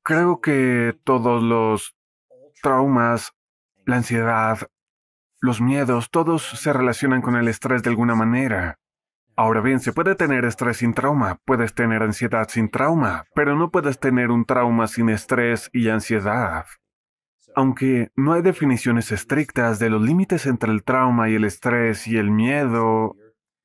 Creo que todos los traumas, la ansiedad, los miedos, todos se relacionan con el estrés de alguna manera. Ahora bien, se puede tener estrés sin trauma, puedes tener ansiedad sin trauma, pero no puedes tener un trauma sin estrés y ansiedad. Aunque no hay definiciones estrictas de los límites entre el trauma y el estrés y el miedo,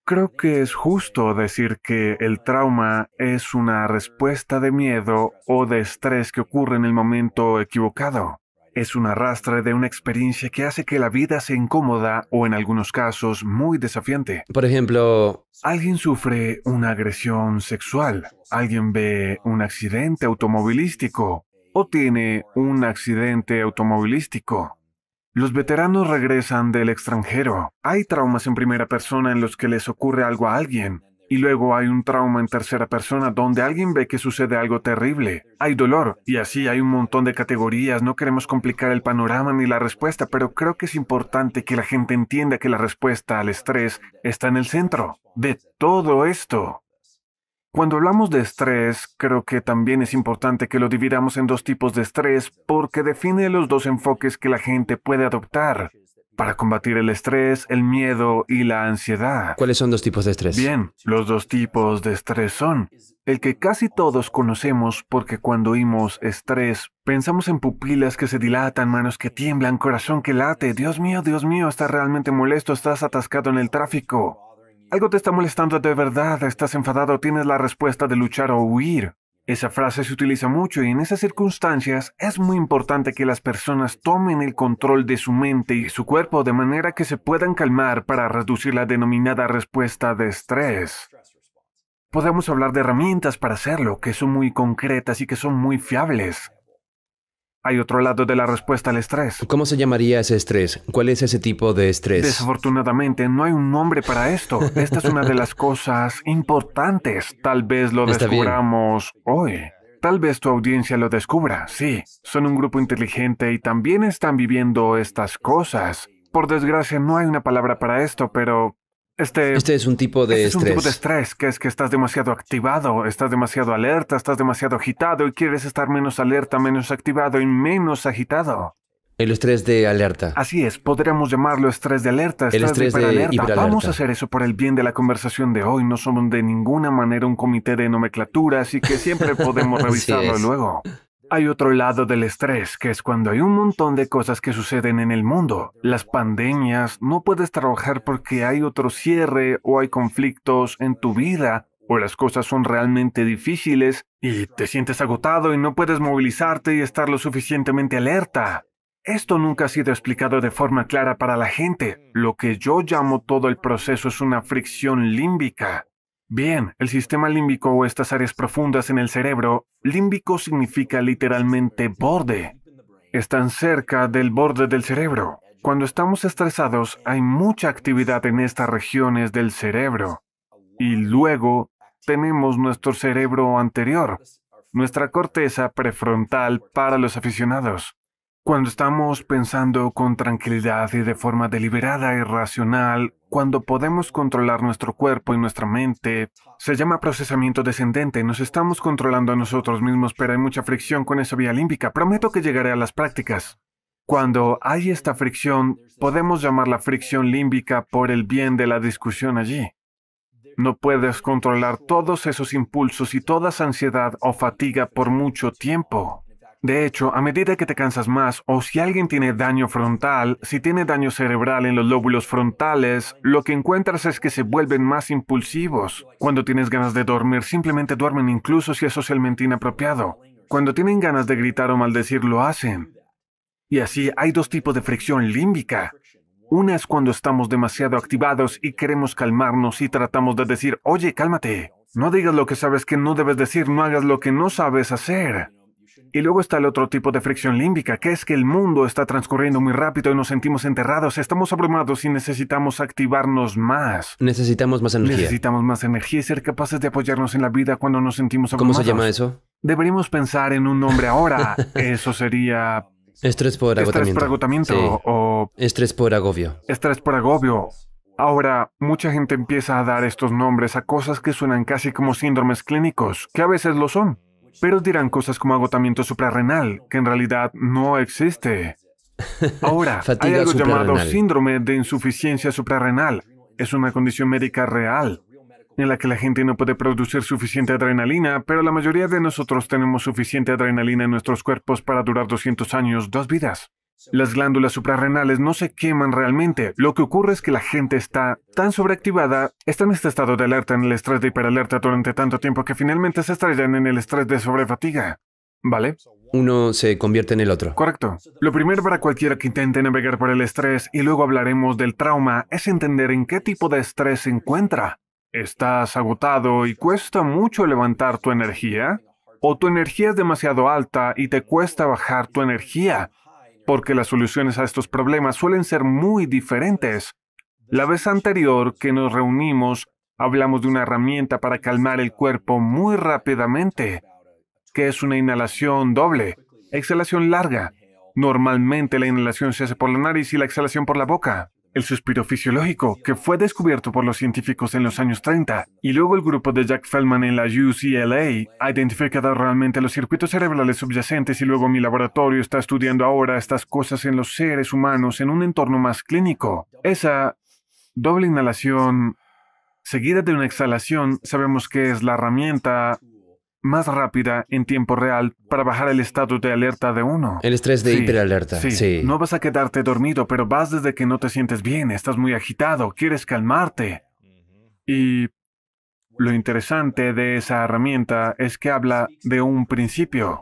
creo que es justo decir que el trauma es una respuesta de miedo o de estrés que ocurre en el momento equivocado. Es un arrastre de una experiencia que hace que la vida sea incómoda o, en algunos casos, muy desafiante. Por ejemplo, Alguien sufre una agresión sexual, alguien ve un accidente automovilístico o tiene un accidente automovilístico. Los veteranos regresan del extranjero. Hay traumas en primera persona en los que les ocurre algo a alguien. Y luego hay un trauma en tercera persona donde alguien ve que sucede algo terrible. Hay dolor, y así hay un montón de categorías. No queremos complicar el panorama ni la respuesta, pero creo que es importante que la gente entienda que la respuesta al estrés está en el centro de todo esto. Cuando hablamos de estrés, creo que también es importante que lo dividamos en dos tipos de estrés porque define los dos enfoques que la gente puede adoptar para combatir el estrés, el miedo y la ansiedad. ¿cuáles son dos tipos de estrés? Bien, los dos tipos de estrés son el que casi todos conocemos porque cuando oímos estrés, pensamos en pupilas que se dilatan, manos que tiemblan, corazón que late. Dios mío, estás realmente molesto, estás atascado en el tráfico. Algo te está molestando de verdad, estás enfadado, tienes la respuesta de luchar o huir. Esa frase se utiliza mucho y en esas circunstancias es muy importante que las personas tomen el control de su mente y su cuerpo de manera que se puedan calmar para reducir la denominada respuesta de estrés. Podemos hablar de herramientas para hacerlo, que son muy concretas y que son muy fiables. Hay otro lado de la respuesta al estrés. ¿Cómo se llamaría ese estrés? ¿Cuál es ese tipo de estrés? Desafortunadamente, no hay un nombre para esto. Esta es una de las cosas importantes. Tal vez lo Está bien. descubramos hoy. Tal vez tu audiencia lo descubra. Sí, son un grupo inteligente y también están viviendo estas cosas. Por desgracia, no hay una palabra para esto, pero Este es un tipo de es un tipo de estrés. estrés, que es que estás demasiado activado, estás demasiado alerta, estás demasiado agitado y quieres estar menos alerta, menos activado y menos agitado. El estrés de alerta. Así es, podríamos llamarlo estrés de alerta, El estrés de hiperalerta. Vamos a hacer eso por el bien de la conversación de hoy. No somos de ninguna manera un comité de nomenclatura, así que siempre podemos Así revisarlo es. luego. Hay otro lado del estrés, que es cuando hay un montón de cosas que suceden en el mundo. Las pandemias, no puedes trabajar porque hay otro cierre o hay conflictos en tu vida, o las cosas son realmente difíciles y te sientes agotado y no puedes movilizarte y estar lo suficientemente alerta. Esto nunca ha sido explicado de forma clara para la gente. Lo que yo llamo todo el proceso es una fricción límbica. Bien, el sistema límbico o estas áreas profundas en el cerebro, límbico significa literalmente borde. Están cerca del borde del cerebro. Cuando estamos estresados, hay mucha actividad en estas regiones del cerebro. Y luego tenemos nuestro cerebro anterior, nuestra corteza prefrontal para los aficionados. Cuando estamos pensando con tranquilidad y de forma deliberada y racional, cuando podemos controlar nuestro cuerpo y nuestra mente, se llama procesamiento descendente. Nos estamos controlando a nosotros mismos, pero hay mucha fricción con esa vía límbica. Prometo que llegaré a las prácticas. Cuando hay esta fricción, podemos llamarla fricción límbica por el bien de la discusión allí. No puedes controlar todos esos impulsos y toda esa ansiedad o fatiga por mucho tiempo. De hecho, a medida que te cansas más, o si alguien tiene daño frontal, si tiene daño cerebral en los lóbulos frontales, lo que encuentras es que se vuelven más impulsivos. Cuando tienes ganas de dormir, simplemente duermen incluso si es socialmente inapropiado. Cuando tienen ganas de gritar o maldecir, lo hacen. Y así hay dos tipos de fricción límbica. Una es cuando estamos demasiado activados y queremos calmarnos y tratamos de decir, oye, cálmate. No digas lo que sabes que no debes decir, no hagas lo que no sabes hacer. Y luego está el otro tipo de fricción límbica, que es que el mundo está transcurriendo muy rápido y nos sentimos enterrados, estamos abrumados y necesitamos activarnos más. Necesitamos más energía. Necesitamos más energía y ser capaces de apoyarnos en la vida cuando nos sentimos ¿Cómo abrumados. se llama eso? Deberíamos pensar en un nombre ahora. Eso sería Estrés por agotamiento. estrés por agotamiento Sí. o Estrés por agobio. estrés por agobio. Ahora, mucha gente empieza a dar estos nombres a cosas que suenan casi como síndromes clínicos, que a veces lo son. Pero dirán cosas como agotamiento suprarrenal, que en realidad no existe. Ahora, hay Fatiga algo llamado suprarrenal. síndrome de insuficiencia suprarrenal. Es una condición médica real, en la que la gente no puede producir suficiente adrenalina, pero la mayoría de nosotros tenemos suficiente adrenalina en nuestros cuerpos para durar 200 años, 2 vidas. Las glándulas suprarrenales no se queman realmente. Lo que ocurre es que la gente está tan sobreactivada, está en este estado de alerta, en el estrés de hiperalerta durante tanto tiempo que finalmente se estrellan en el estrés de sobrefatiga. ¿Vale? Uno se convierte en el otro. Correcto. Lo primero para cualquiera que intente navegar por el estrés, y luego hablaremos del trauma, es entender en qué tipo de estrés se encuentra. ¿Estás agotado y cuesta mucho levantar tu energía? ¿O tu energía es demasiado alta y te cuesta bajar tu energía? Porque las soluciones a estos problemas suelen ser muy diferentes. La vez anterior que nos reunimos, hablamos de una herramienta para calmar el cuerpo muy rápidamente, que es una inhalación doble, exhalación larga. Normalmente la inhalación se hace por la nariz y la exhalación por la boca. El suspiro fisiológico, que fue descubierto por los científicos en los años 30, y luego el grupo de Jack Feldman en la UCLA ha identificado realmente los circuitos cerebrales subyacentes y luego mi laboratorio está estudiando ahora estas cosas en los seres humanos en un entorno más clínico. Esa doble inhalación seguida de una exhalación sabemos que es la herramienta más rápida en tiempo real para bajar el estado de alerta de uno. El estrés de hiperalerta. Sí. No vas a quedarte dormido, pero vas desde que no te sientes bien, estás muy agitado, quieres calmarte. Y lo interesante de esa herramienta es que habla de un principio,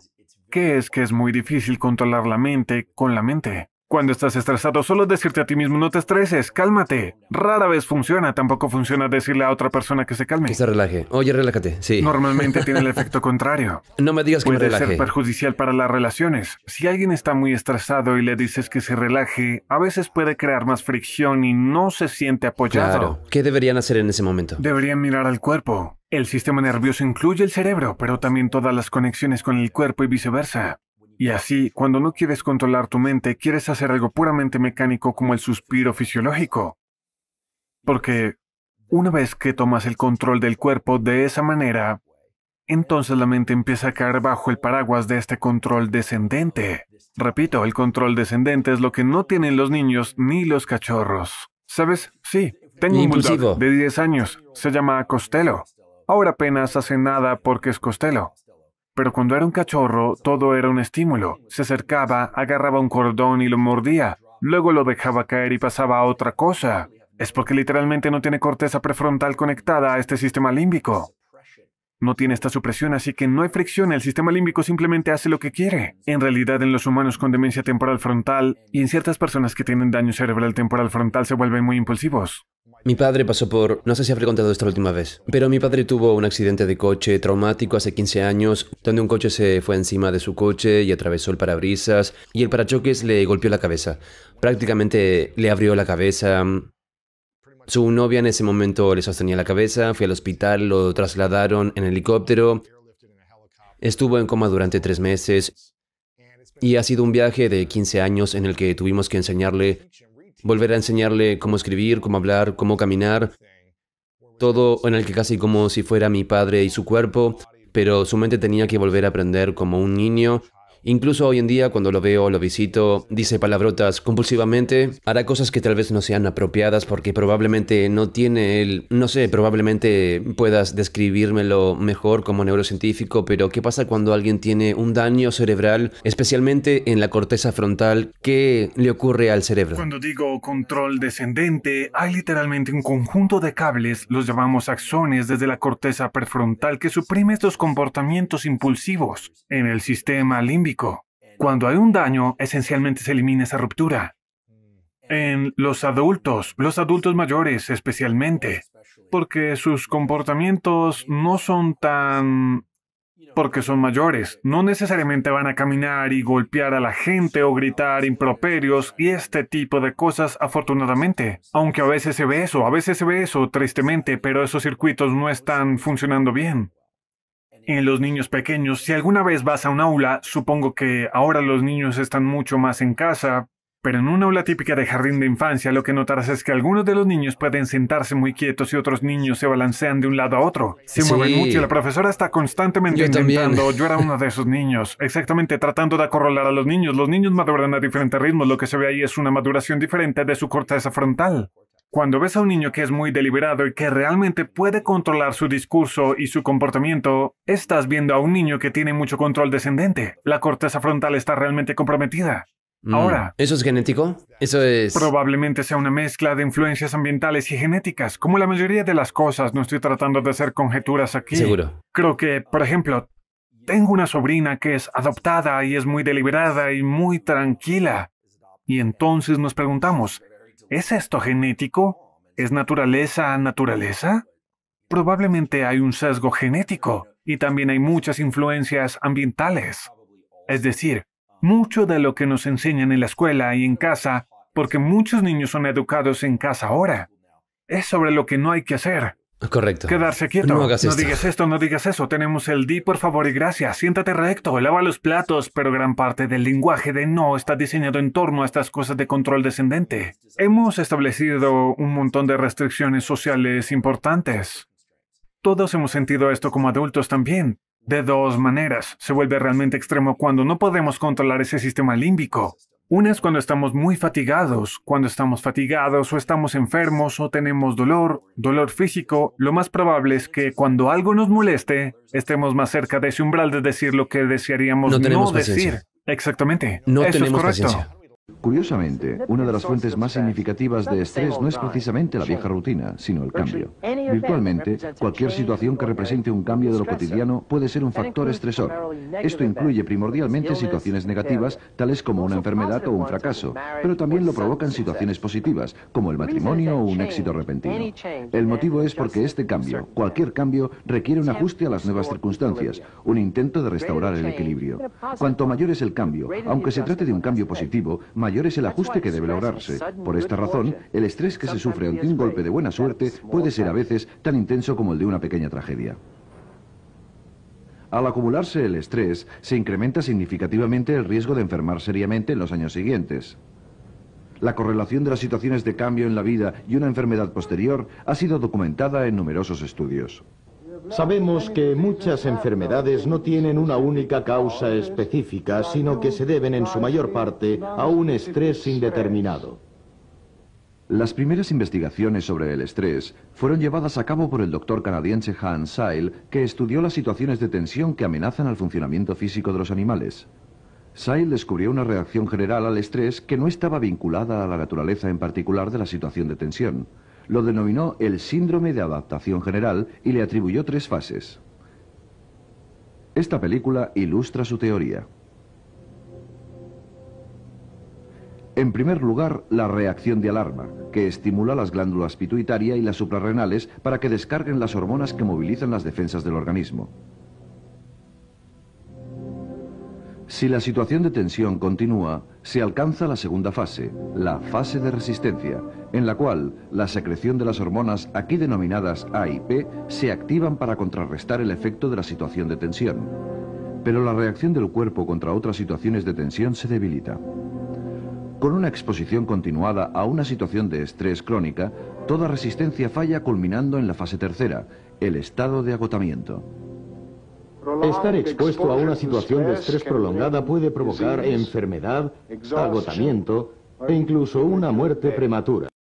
que es muy difícil controlar la mente con la mente. Cuando estás estresado, solo decirte a ti mismo, no te estreses, cálmate. Rara vez funciona, tampoco funciona decirle a otra persona que se calme. Que se relaje. Oye, relájate. Sí. Normalmente tiene el efecto contrario. No me digas que me Puede relaje. ser perjudicial para las relaciones. Si alguien está muy estresado y le dices que se relaje, a veces puede crear más fricción y no se siente apoyado. Claro. ¿Qué deberían hacer en ese momento? Deberían mirar al cuerpo. El sistema nervioso incluye el cerebro, pero también todas las conexiones con el cuerpo y viceversa. Y así, cuando no quieres controlar tu mente, quieres hacer algo puramente mecánico como el suspiro fisiológico. Porque una vez que tomas el control del cuerpo de esa manera, entonces la mente empieza a caer bajo el paraguas de este control descendente. Repito, el control descendente es lo que no tienen los niños ni los cachorros. ¿Sabes? Sí, tengo un bulldog de 10 años. Se llama Costello. Ahora apenas hace nada porque es Costello. Pero cuando era un cachorro, todo era un estímulo. Se acercaba, agarraba un cordón y lo mordía. Luego lo dejaba caer y pasaba a otra cosa. Es porque literalmente no tiene corteza prefrontal conectada a este sistema límbico. No tiene esta supresión, así que no hay fricción. El sistema límbico simplemente hace lo que quiere. En realidad, en los humanos con demencia temporal frontal y en ciertas personas que tienen daño cerebral temporal frontal se vuelven muy impulsivos. Mi padre pasó por... No sé si habré contado esto la última vez, pero mi padre tuvo un accidente de coche traumático hace 15 años, donde un coche se fue encima de su coche y atravesó el parabrisas, y el parachoques le golpeó la cabeza. Prácticamente le abrió la cabeza. Su novia en ese momento le sostenía la cabeza, fue al hospital, lo trasladaron en helicóptero, estuvo en coma durante 3 meses, y ha sido un viaje de 15 años en el que tuvimos que volver a enseñarle cómo escribir, cómo hablar, cómo caminar, todo en el que casi como si fuera mi padre y su cuerpo, pero su mente tenía que volver a aprender como un niño. Incluso hoy en día, cuando lo veo, lo visito, dice palabrotas compulsivamente, hará cosas que tal vez no sean apropiadas porque probablemente no tiene el... No sé, probablemente puedas describírmelo mejor como neurocientífico, pero ¿qué pasa cuando alguien tiene un daño cerebral, especialmente en la corteza frontal? ¿Qué le ocurre al cerebro? Cuando digo control descendente, hay literalmente un conjunto de cables, los llamamos axones, desde la corteza prefrontal que suprime estos comportamientos impulsivos en el sistema límbico. Cuando hay un daño, esencialmente se elimina esa ruptura. En los adultos mayores especialmente, porque sus comportamientos no son tan... porque son mayores, no necesariamente van a caminar y golpear a la gente o gritar improperios y este tipo de cosas, afortunadamente. Aunque a veces se ve eso, tristemente, pero esos circuitos no están funcionando bien. En los niños pequeños, si alguna vez vas a un aula, supongo que ahora los niños están mucho más en casa, Pero en una aula típica de jardín de infancia lo que notarás es que algunos de los niños pueden sentarse muy quietos y otros niños se balancean de un lado a otro. Se mueven mucho y la profesora está constantemente intentando. Yo era uno de esos niños, exactamente tratando de acorralar a los niños. Los niños maduran a diferentes ritmos, lo que se ve ahí es una maduración diferente de su corteza frontal. Cuando ves a un niño que es muy deliberado y que realmente puede controlar su discurso y su comportamiento, estás viendo a un niño que tiene mucho control descendente. La corteza frontal está realmente comprometida. Ahora, ¿eso es genético? Eso es... Probablemente sea una mezcla de influencias ambientales y genéticas. Como la mayoría de las cosas, no estoy tratando de hacer conjeturas aquí. Seguro. Creo que, por ejemplo, tengo una sobrina que es adoptada y es muy deliberada y muy tranquila. Y entonces nos preguntamos, ¿es esto genético? ¿Es naturaleza? Probablemente hay un sesgo genético y también hay muchas influencias ambientales. Es decir, mucho de lo que nos enseñan en la escuela y en casa, porque muchos niños son educados en casa ahora, es sobre lo que no hay que hacer. Correcto. Quedarse quieto. No hagas esto. No digas esto, no digas eso. Tenemos el di por favor y gracias. Siéntate recto, lava los platos, pero gran parte del lenguaje de no está diseñado en torno a estas cosas de control descendente. Hemos establecido un montón de restricciones sociales importantes. Todos hemos sentido esto como adultos también. De dos maneras. Se vuelve realmente extremo cuando no podemos controlar ese sistema límbico. Una es cuando estamos muy fatigados. Cuando estamos fatigados o estamos enfermos o tenemos dolor físico, lo más probable es que cuando algo nos moleste, estemos más cerca de ese umbral de decir lo que desearíamos no decir. Exactamente. No Eso tenemos es correcto. paciencia. Curiosamente, una de las fuentes más significativas de estrés no es precisamente la vieja rutina, sino el cambio. Virtualmente, cualquier situación que represente un cambio de lo cotidiano puede ser un factor estresor. Esto incluye primordialmente situaciones negativas, tales como una enfermedad o un fracaso, pero también lo provocan situaciones positivas, como el matrimonio o un éxito repentino. El motivo es porque este cambio, cualquier cambio, requiere un ajuste a las nuevas circunstancias, un intento de restaurar el equilibrio. Cuanto mayor es el cambio, aunque se trate de un cambio positivo, mayor es el ajuste que debe lograrse. Por esta razón, el estrés que se sufre ante un golpe de buena suerte puede ser a veces tan intenso como el de una pequeña tragedia. Al acumularse el estrés, se incrementa significativamente el riesgo de enfermar seriamente en los años siguientes. La correlación de las situaciones de cambio en la vida y una enfermedad posterior ha sido documentada en numerosos estudios. Sabemos que muchas enfermedades no tienen una única causa específica, sino que se deben en su mayor parte a un estrés indeterminado. Las primeras investigaciones sobre el estrés fueron llevadas a cabo por el doctor canadiense Hans Seil, que estudió las situaciones de tensión que amenazan al funcionamiento físico de los animales. Seil descubrió una reacción general al estrés que no estaba vinculada a la naturaleza en particular de la situación de tensión. Lo denominó el síndrome de adaptación general y le atribuyó 3 fases. Esta película ilustra su teoría. En primer lugar, la reacción de alarma, que estimula las glándulas pituitaria y las suprarrenales para que descarguen las hormonas que movilizan las defensas del organismo. Si la situación de tensión continúa, se alcanza la segunda fase, la fase de resistencia, en la cual la secreción de las hormonas aquí denominadas A y P se activan para contrarrestar el efecto de la situación de tensión. Pero la reacción del cuerpo contra otras situaciones de tensión se debilita. Con una exposición continuada a una situación de estrés crónica, toda resistencia falla culminando en la fase tercera, el estado de agotamiento. Estar expuesto a una situación de estrés prolongada puede provocar enfermedad, agotamiento e incluso una muerte prematura.